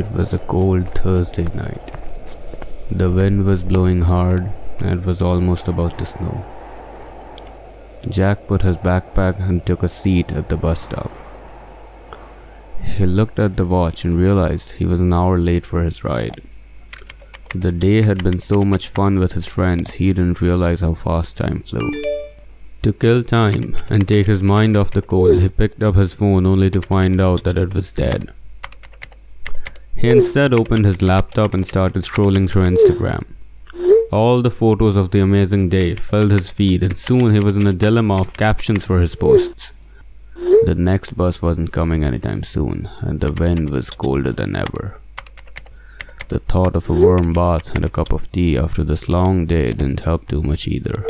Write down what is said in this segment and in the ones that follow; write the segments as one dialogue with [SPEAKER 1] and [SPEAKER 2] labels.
[SPEAKER 1] It was a cold Thursday night. The wind was blowing hard and it was almost about to snow. Jack put his backpack and took a seat at the bus stop. He looked at the watch and realized he was an hour late for his ride. The day had been so much fun with his friends, he didn't realize how fast time flew. To kill time and take his mind off the cold, he picked up his phone only to find out that it was dead. He instead opened his laptop and started scrolling through Instagram. All the photos of the amazing day filled his feed, and soon he was in a dilemma of captions for his posts. The next bus wasn't coming anytime soon, and the wind was colder than ever. The thought of a warm bath and a cup of tea after this long day didn't help too much either.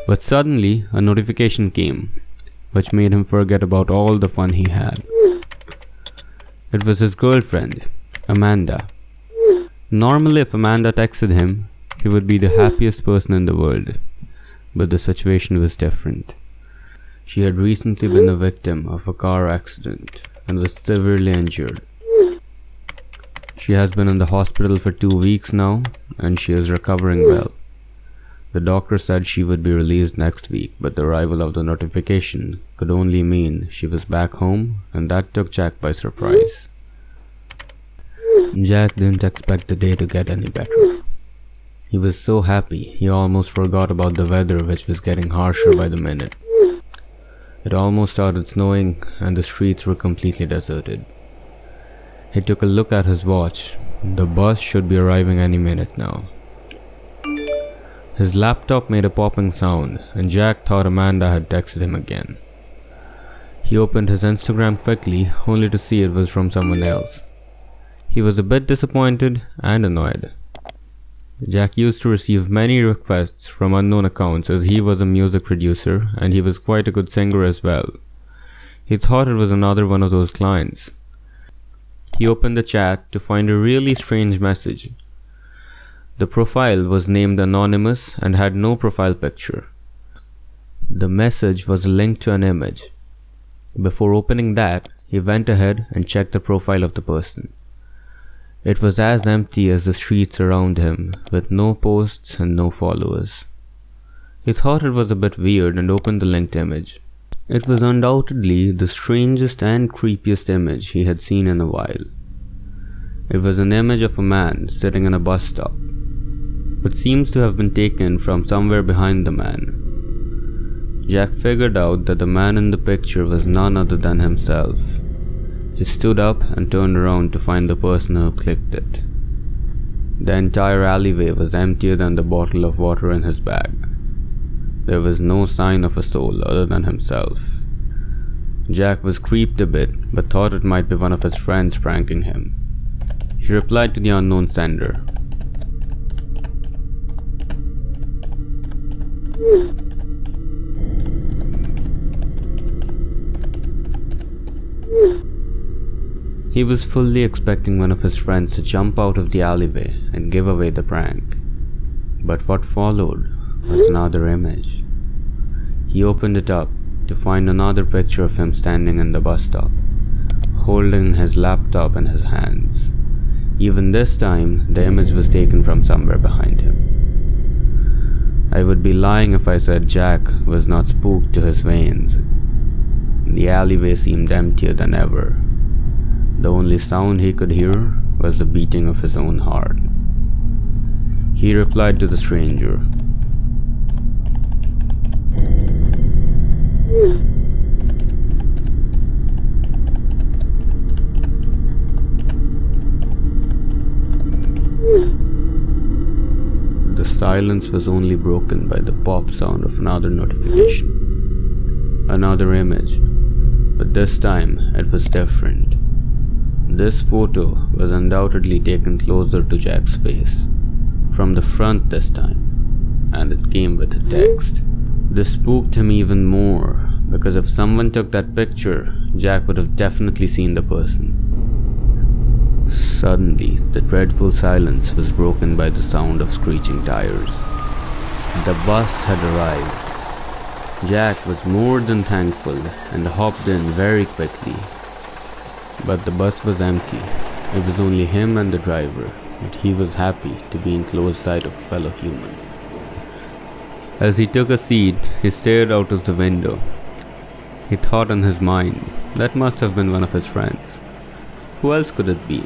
[SPEAKER 1] But suddenly, a notification came, which made him forget about all the fun he had. It was his girlfriend, Amanda. Normally, if Amanda texted him, he would be the happiest person in the world. But the situation was different. She had recently been a victim of a car accident and was severely injured. She has been in the hospital for 2 weeks now, and she is recovering well. The doctor said she would be released next week, but the arrival of the notification could only mean she was back home, and that took Jack by surprise. Jack didn't expect the day to get any better. He was so happy, he almost forgot about the weather, which was getting harsher by the minute. It almost started snowing, and the streets were completely deserted. He took a look at his watch. The bus should be arriving any minute now. His laptop made a popping sound, and Jack thought Amanda had texted him again. He opened his Instagram quickly, only to see it was from someone else. He was a bit disappointed and annoyed. Jack used to receive many requests from unknown accounts as he was a music producer and he was quite a good singer as well. He thought it was another one of those clients. He opened the chat to find a really strange message. The profile was named Anonymous and had no profile picture. The message was linked to an image. Before opening that, he went ahead and checked the profile of the person. It was as empty as the streets around him, with no posts and no followers. He thought it was a bit weird and opened the linked image. It was undoubtedly the strangest and creepiest image he had seen in a while. It was an image of a man sitting in a bus stop, but seems to have been taken from somewhere behind the man. Jack figured out that the man in the picture was none other than himself. He stood up and turned around to find the person who clicked it. The entire alleyway was emptier than the bottle of water in his bag. There was no sign of a soul other than himself. Jack was creeped a bit, but thought it might be one of his friends pranking him. He replied to the unknown sender. He was fully expecting one of his friends to jump out of the alleyway and give away the prank. But what followed was another image. He opened it up to find another picture of him standing in the bus stop, holding his laptop in his hands. Even this time, the image was taken from somewhere behind him. I would be lying if I said Jack was not spooked to his veins. The alleyway seemed emptier than ever. The only sound he could hear was the beating of his own heart. He replied to the stranger. The silence was only broken by the pop sound of another notification. Another image, but this time it was different. This photo was undoubtedly taken closer to Jack's face, from the front this time, and it came with a text. This spooked him even more, because if someone took that picture, Jack would have definitely seen the person. Suddenly, the dreadful silence was broken by the sound of screeching tires. The bus had arrived. Jack was more than thankful and hopped in very quickly. But the bus was empty, It was only him and the driver, but he was happy to be in close sight of a fellow human. As he took a seat, he stared out of the window. He thought in his mind, that must have been one of his friends. Who else could it be?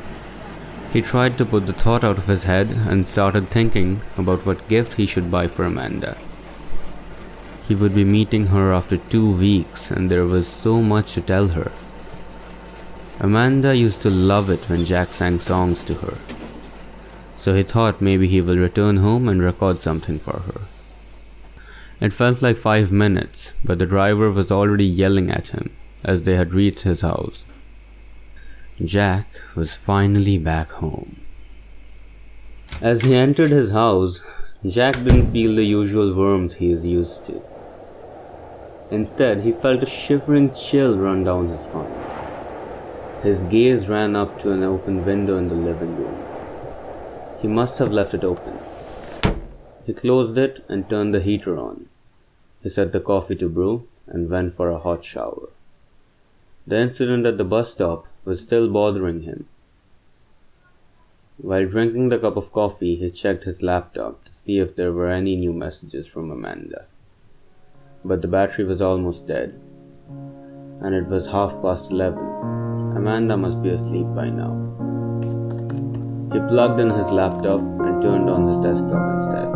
[SPEAKER 1] He tried to put the thought out of his head and started thinking about what gift he should buy for Amanda. He would be meeting her after 2 weeks and there was so much to tell her. Amanda used to love it when Jack sang songs to her. So he thought maybe he will return home and record something for her. It felt like 5 minutes, but the driver was already yelling at him as they had reached his house. Jack was finally back home. As he entered his house, Jack didn't feel the usual warmth he is used to. Instead, he felt a shivering chill run down his spine. His gaze ran up to an open window in the living room. He must have left it open. He closed it and turned the heater on. He set the coffee to brew and went for a hot shower. The incident at the bus stop was still bothering him. While drinking the cup of coffee, he checked his laptop to see if there were any new messages from Amanda. But the battery was almost dead, and it was 11:30. Amanda must be asleep by now. He plugged in his laptop and turned on his desktop instead.